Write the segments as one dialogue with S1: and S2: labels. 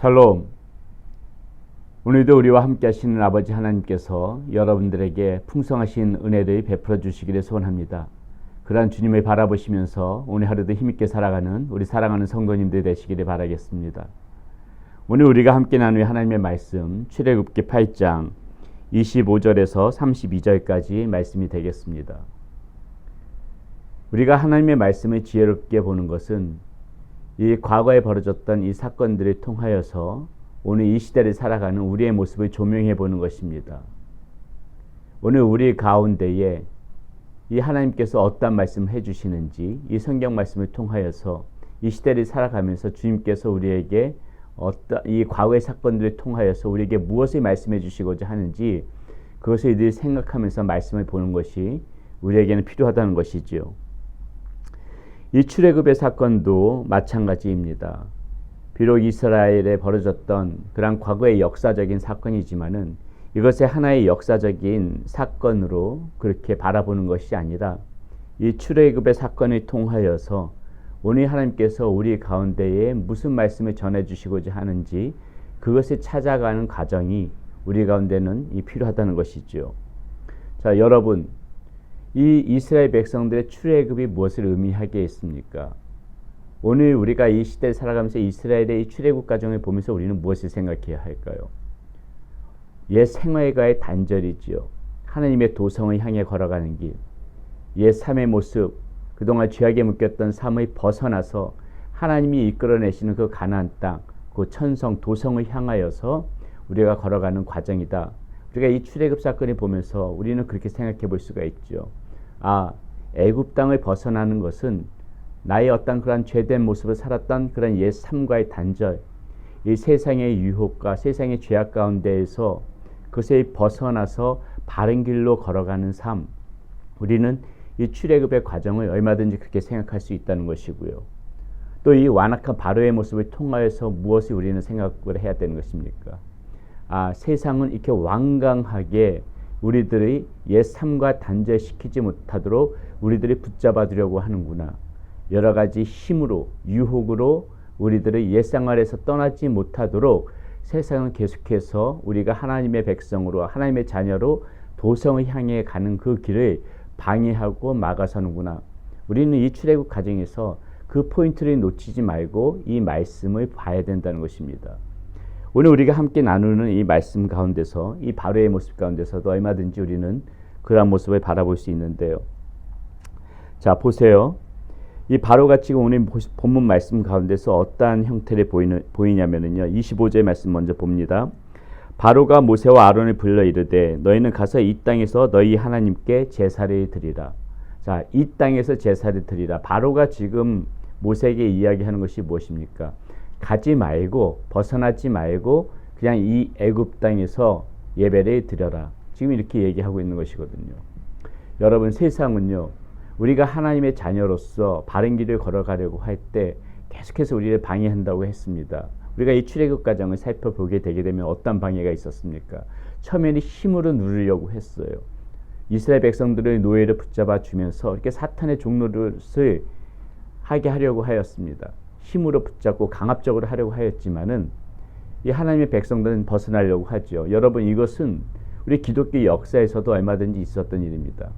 S1: 샬롬. 오늘도 우리와 함께 하시는 아버지 하나님께서 여러분들에게 풍성하신 은혜를 베풀어 주시기를 소원합니다. 그러한 주님을 바라보시면서 오늘 하루도 힘있게 살아가는 우리 사랑하는 성도님들 되시기를 바라겠습니다. 오늘 우리가 함께 나눌 하나님의 말씀 출애굽기 8장 25절에서 32절까지 말씀이 되겠습니다. 우리가 하나님의 말씀을 지혜롭게 보는 것은 이 과거에 벌어졌던 이 사건들을 통하여서 오늘 이 시대를 살아가는 우리의 모습을 조명해 보는 것입니다. 오늘 우리 가운데에 이 하나님께서 어떤 말씀을 해주시는지 이 성경 말씀을 통하여서 이 시대를 살아가면서 주님께서 우리에게 이 과거의 사건들을 통하여서 우리에게 무엇을 말씀해 주시고자 하는지 그것을 늘 생각하면서 말씀을 보는 것이 우리에게는 필요하다는 것이지요. 이 출애굽의 사건도 마찬가지입니다. 비록 이스라엘에 벌어졌던 그런 과거의 역사적인 사건이지만은 이것의 하나의 역사적인 사건으로 그렇게 바라보는 것이 아니라 이 출애굽의 사건을 통하여서 오늘 하나님께서 우리 가운데에 무슨 말씀을 전해주시고자 하는지 그것을 찾아가는 과정이 우리 가운데는 필요하다는 것이죠. 자, 여러분, 이 이스라엘 백성들의 출애굽이 무엇을 의미하게 했습니까? 오늘 우리가 이 시대를 살아가면서 이스라엘의 이 출애굽 과정을 보면서 우리는 무엇을 생각해야 할까요? 옛 생활과의 단절이지요. 하나님의 도성을 향해 걸어가는 길, 옛 삶의 모습, 그동안 죄악에 묶였던 삶을 벗어나서 하나님이 이끌어내시는 그 가나안 땅, 그 천성, 도성을 향하여서 우리가 걸어가는 과정이다. 우리가 이 출애굽 사건을 보면서 우리는 그렇게 생각해 볼 수가 있죠. 애굽 땅을 벗어나는 것은 나의 어떤 그런 죄된 모습을 살았던 그런 옛 삶과의 단절, 이 세상의 유혹과 세상의 죄악 가운데에서 그것을 벗어나서 바른 길로 걸어가는 삶, 우리는 이 출애굽의 과정을 얼마든지 그렇게 생각할 수 있다는 것이고요. 또 이 완악한 바로의 모습을 통하여서 무엇을 우리는 생각을 해야 되는 것입니까? 세상은 이렇게 완강하게 우리들의 옛 삶과 단절시키지 못하도록 우리들이 붙잡아 두려고 하는구나. 여러 가지 힘으로, 유혹으로 우리들의 옛 생활에서 떠나지 못하도록 세상은 계속해서 우리가 하나님의 백성으로, 하나님의 자녀로 도성을 향해 가는 그 길을 방해하고 막아서는구나. 우리는 이 출애굽 과정에서 그 포인트를 놓치지 말고 이 말씀을 봐야 된다는 것입니다. 오늘 우리가 함께 나누는 이 말씀 가운데서 이 바로의 모습 가운데서도 얼마든지 우리는 그러한 모습을 바라볼 수 있는데요. 자, 보세요. 이 바로가 지금 오늘 본문 말씀 가운데서 어떠한 형태를 보이냐면요. 25절 말씀 먼저 봅니다. 바로가 모세와 아론을 불러 이르되 너희는 가서 이 땅에서 너희 하나님께 제사를 드리라. 자, 이 땅에서 제사를 드리라. 바로가 지금 모세에게 이야기하는 것이 무엇입니까? 가지 말고, 벗어나지 말고 그냥 이 애굽 땅에서 예배를 드려라. 지금 이렇게 얘기하고 있는 것이거든요. 여러분, 세상은요, 우리가 하나님의 자녀로서 바른 길을 걸어가려고 할 때 계속해서 우리를 방해한다고 했습니다. 우리가 이 출애굽 과정을 살펴보게 되게 되면 어떤 방해가 있었습니까? 처음에는 힘으로 누르려고 했어요. 이스라엘 백성들의 노예를 붙잡아 주면서 이렇게 사탄의 종노릇을 하게 하려고 하였습니다. 힘으로 붙잡고 강압적으로 하려고 하였지만은 이 하나님의 백성들은 벗어나려고 하죠. 여러분, 이것은 우리 기독교 역사에서도 얼마든지 있었던 일입니다.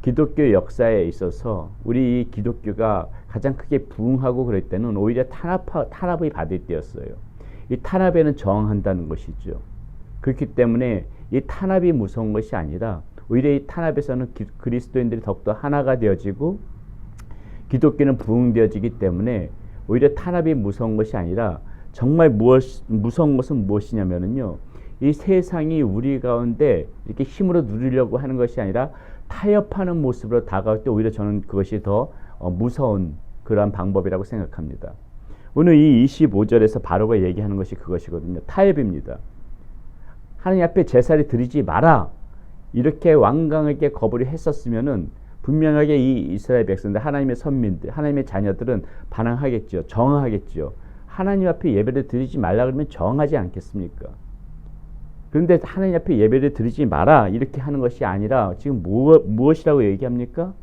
S1: 기독교 역사에 있어서 우리 이 기독교가 가장 크게 부흥하고 그럴 때는 오히려 탄압을 받을 때였어요. 이 탄압에는 저항한다는 것이죠. 그렇기 때문에 이 탄압이 무서운 것이 아니라 오히려 이 탄압에서는 그리스도인들이 더욱더 하나가 되어지고 기독교는 부흥되어지기 때문에 오히려 탄압이 무서운 것이 아니라 정말 무서운 것은 무엇이냐면요. 이 세상이 우리 가운데 이렇게 힘으로 누리려고 하는 것이 아니라 타협하는 모습으로 다가올 때 오히려 저는 그것이 더 무서운 그러한 방법이라고 생각합니다. 오늘 이 25절에서 바로가 얘기하는 것이 그것이거든요. 타협입니다. 하나님 앞에 제사를 드리지 마라. 이렇게 완강하게 거부를 했었으면은 분명하게 이 이스라엘 백성들, 하나님의 선민들, 하나님의 자녀들은 반항하겠죠. 저항하겠죠. 하나님 앞에 예배를 드리지 말라 그러면 저항하지 않겠습니까? 그런데 하나님 앞에 예배를 드리지 마라 이렇게 하는 것이 아니라 지금 무엇이라고 얘기합니까?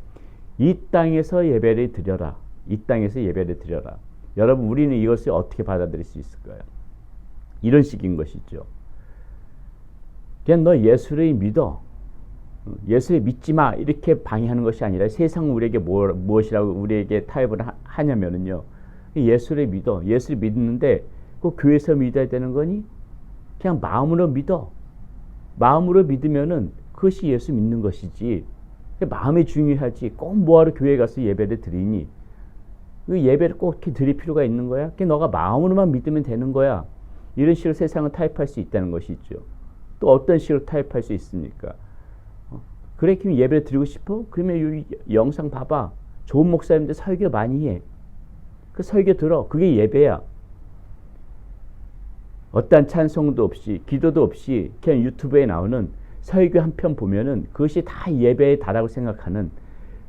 S1: 이 땅에서 예배를 드려라. 이 땅에서 예배를 드려라. 여러분, 우리는 이것을 어떻게 받아들일 수 있을까요? 이런 식인 것이죠. 그냥 너 예수를 믿어. 예수를 믿지 마. 이렇게 방해하는 것이 아니라 세상은 우리에게 무엇이라고 우리에게 타협을 하냐면은요. 예수를 믿어. 예수를 믿는데 그 교회에서 믿어야 되는 거니? 그냥 마음으로 믿어. 마음으로 믿으면은 그것이 예수 믿는 것이지. 마음이 중요하지. 꼭 뭐하러 교회 가서 예배를 드리니? 그 예배를 꼭 이렇게 드릴 필요가 있는 거야? 그냥 너가 마음으로만 믿으면 되는 거야. 이런 식으로 세상은 타협할 수 있다는 것이죠. 또 어떤 식으로 타협할 수 있습니까? 그래, 그럼 예배를 드리고 싶어? 그러면 이 영상 봐봐. 좋은 목사님들 설교 많이 해. 그 설교 들어. 그게 예배야. 어떠한 찬송도 없이, 기도도 없이 그냥 유튜브에 나오는 설교 한 편 보면은 그것이 다 예배에 다라고 생각하는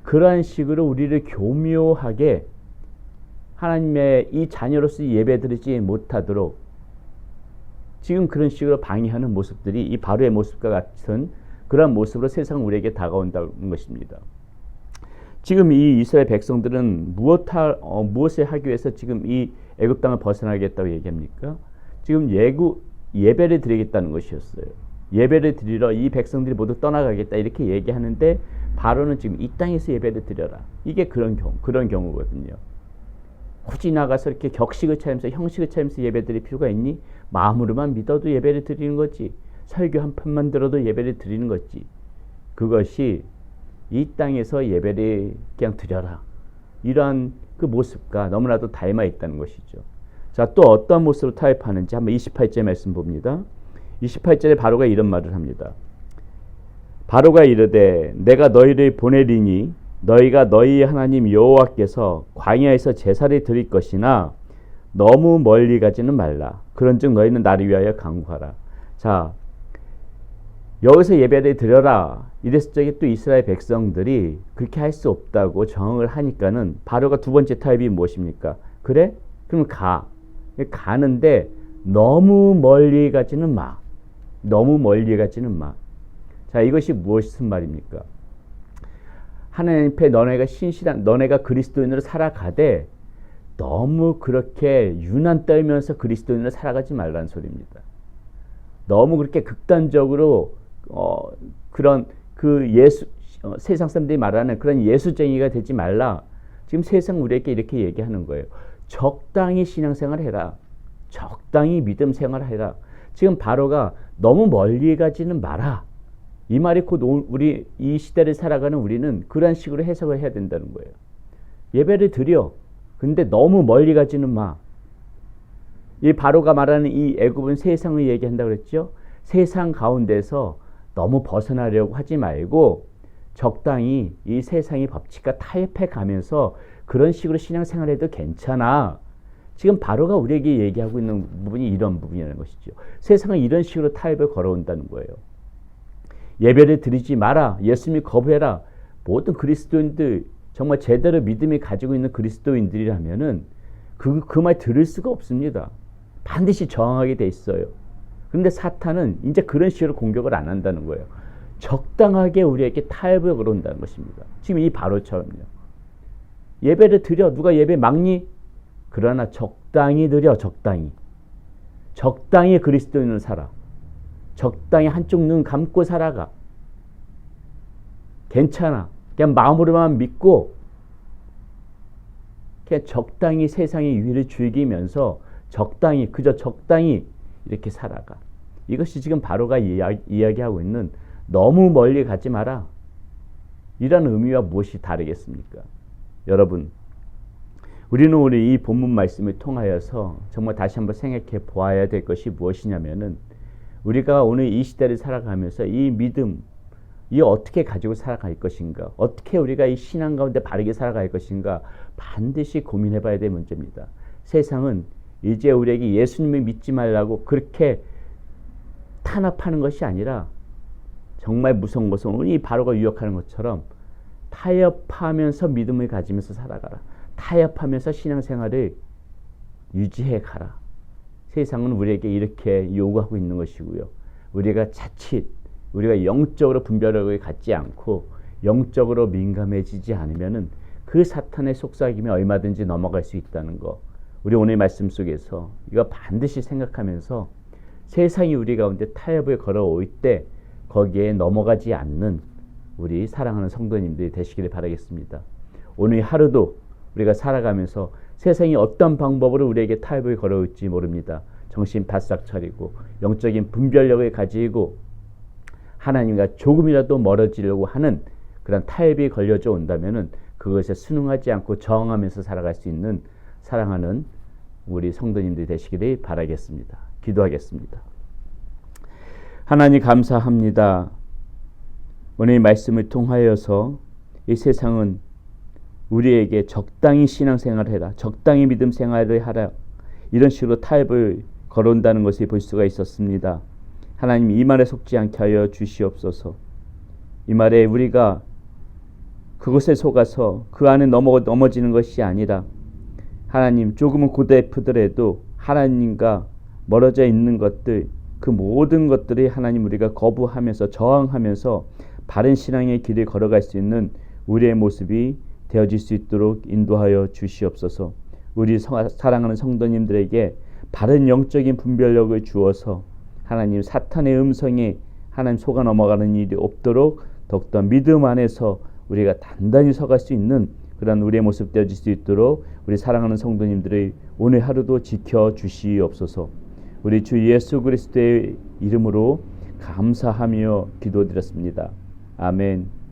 S1: 그러한 식으로 우리를 교묘하게 하나님의 이 자녀로서 예배 드리지 못하도록 지금 그런 식으로 방해하는 모습들이 이 바로의 모습과 같은 그런 모습으로 세상 우리에게 다가온다는 것입니다. 지금 이 이스라엘 백성들은 무엇을 하기 위해서 지금 이 애굽 땅을 벗어나겠다고 얘기합니까? 지금 예배를 드리겠다는 것이었어요. 예배를 드리러 이 백성들이 모두 떠나가겠다 이렇게 얘기하는데 바로는 지금 이 땅에서 예배를 드려라. 이게 그런 경우거든요. 굳이 나가서 이렇게 격식을 차리면서 형식을 차리면서 예배 드릴 필요가 있니? 마음으로만 믿어도 예배를 드리는 거지. 설교 한 편만 들어도 예배를 드리는 거지. 그것이 이 땅에서 예배를 그냥 드려라. 이러한 그 모습과 너무나도 닮아 있다는 것이죠. 자, 또 어떤 모습으로 타협하는지 한번 28절 말씀 봅니다. 28절에 바로가 이런 말을 합니다. 바로가 이르되 내가 너희를 보내리니 너희가 너희 하나님 여호와께서 광야에서 제사를 드릴 것이나 너무 멀리 가지는 말라. 그런즉 너희는 나를 위하여 간구하라. 자, 여기서 예배를 드려라. 이랬을 적에 또 이스라엘 백성들이 그렇게 할 수 없다고 정을 하니까는 바로가 두 번째 타협이 무엇입니까? 그래? 그럼 가. 가는데 너무 멀리 가지는 마. 너무 멀리 가지는 마. 자, 이것이 무슨 말입니까? 하나님 앞에 너네가 그리스도인으로 살아가되 너무 그렇게 유난 떨면서 그리스도인으로 살아가지 말라는 소리입니다. 너무 그렇게 극단적으로 그런 세상 사람들이 말하는 그런 예수쟁이가 되지 말라. 지금 세상 우리에게 이렇게 얘기하는 거예요. 적당히 신앙생활 해라. 적당히 믿음 생활 해라. 지금 바로가 너무 멀리 가지는 마라. 이 말이 곧 우리 이 시대를 살아가는 우리는 그런 식으로 해석을 해야 된다는 거예요. 예배를 드려. 근데 너무 멀리 가지는 마. 이 바로가 말하는 이 애굽은 세상을 얘기한다고 그랬죠. 세상 가운데서 너무 벗어나려고 하지 말고 적당히 이 세상의 법칙과 타협해 가면서 그런 식으로 신앙생활해도 괜찮아. 지금 바로가 우리에게 얘기하고 있는 부분이 이런 부분이라는 것이죠. 세상은 이런 식으로 타협을 걸어온다는 거예요. 예배를 드리지 마라. 예수님을 거부해라. 모든 그리스도인들 정말 제대로 믿음이 가지고 있는 그리스도인들이라면은 그 말 들을 수가 없습니다. 반드시 저항하게 돼 있어요. 그런데 사탄은 이제 그런 식으로 공격을 안 한다는 거예요. 적당하게 우리에게 타협을 걸어온다는 것입니다. 지금 이 바로처럼요. 예배를 드려. 누가 예배 막니? 그러나 적당히 드려. 적당히. 적당히 그리스도인을 살아. 적당히 한쪽 눈 감고 살아가. 괜찮아. 그냥 마음으로만 믿고 그냥 적당히 세상의 유의를 즐기면서 적당히 그저 적당히 이렇게 살아가. 이것이 지금 바로가 이야기하고 있는 너무 멀리 가지 마라. 이런 의미와 무엇이 다르겠습니까? 여러분, 우리는 오늘 이 본문 말씀을 통하여서 정말 다시 한번 생각해 보아야 될 것이 무엇이냐면은 우리가 오늘 이 시대를 살아가면서 이 믿음, 이 어떻게 가지고 살아갈 것인가, 어떻게 우리가 이 신앙 가운데 바르게 살아갈 것인가 반드시 고민해 봐야 될 문제입니다. 세상은 이제 우리에게 예수님을 믿지 말라고 그렇게 탄압하는 것이 아니라 정말 무서운 것은 오늘 이 바로가 유혹하는 것처럼 타협하면서 믿음을 가지면서 살아가라. 타협하면서 신앙생활을 유지해 가라. 세상은 우리에게 이렇게 요구하고 있는 것이고요. 우리가 자칫 우리가 영적으로 분별력을 갖지 않고 영적으로 민감해지지 않으면은 그 사탄의 속삭임에 얼마든지 넘어갈 수 있다는 거. 우리 오늘 말씀 속에서 이거 반드시 생각하면서 세상이 우리 가운데 타협을 걸어올 때 거기에 넘어가지 않는 우리 사랑하는 성도님들이 되시기를 바라겠습니다. 오늘 하루도 우리가 살아가면서 세상이 어떤 방법으로 우리에게 타협을 걸어올지 모릅니다. 정신 바싹 차리고 영적인 분별력을 가지고 하나님과 조금이라도 멀어지려고 하는 그런 타협이 걸려져 온다면은 그것에 순응하지 않고 저항하면서 살아갈 수 있는 사랑하는 우리 성도님들이 되시기를 바라겠습니다. 기도하겠습니다. 하나님 감사합니다. 오늘 말씀을 통하여서 이 세상은 우리에게 적당히 신앙생활을 해라, 적당히 믿음 생활을 하라, 이런 식으로 타협을 걸어온다는 것을 볼 수가 있었습니다. 하나님 이 말에 속지 않게 하여 주시옵소서. 이 말에 우리가 그것에 속아서 그 안에 넘어지는 것이 아니라 하나님 조금은 고달프더라도 하나님과 멀어져 있는 것들, 그 모든 것들이 하나님 우리가 거부하면서 저항하면서 바른 신앙의 길을 걸어갈 수 있는 우리의 모습이 되어질 수 있도록 인도하여 주시옵소서. 우리 사랑하는 성도님들에게 바른 영적인 분별력을 주어서 하나님 사탄의 음성에 하나님 속아 넘어가는 일이 없도록 더욱더 믿음 안에서 우리가 단단히 서갈 수 있는 그런 우리의 모습 되어질 수 있도록 우리 사랑하는 성도님들의 오늘 하루도 지켜주시옵소서. 우리 주 예수 그리스도의 이름으로 감사하며 기도드렸습니다. 아멘.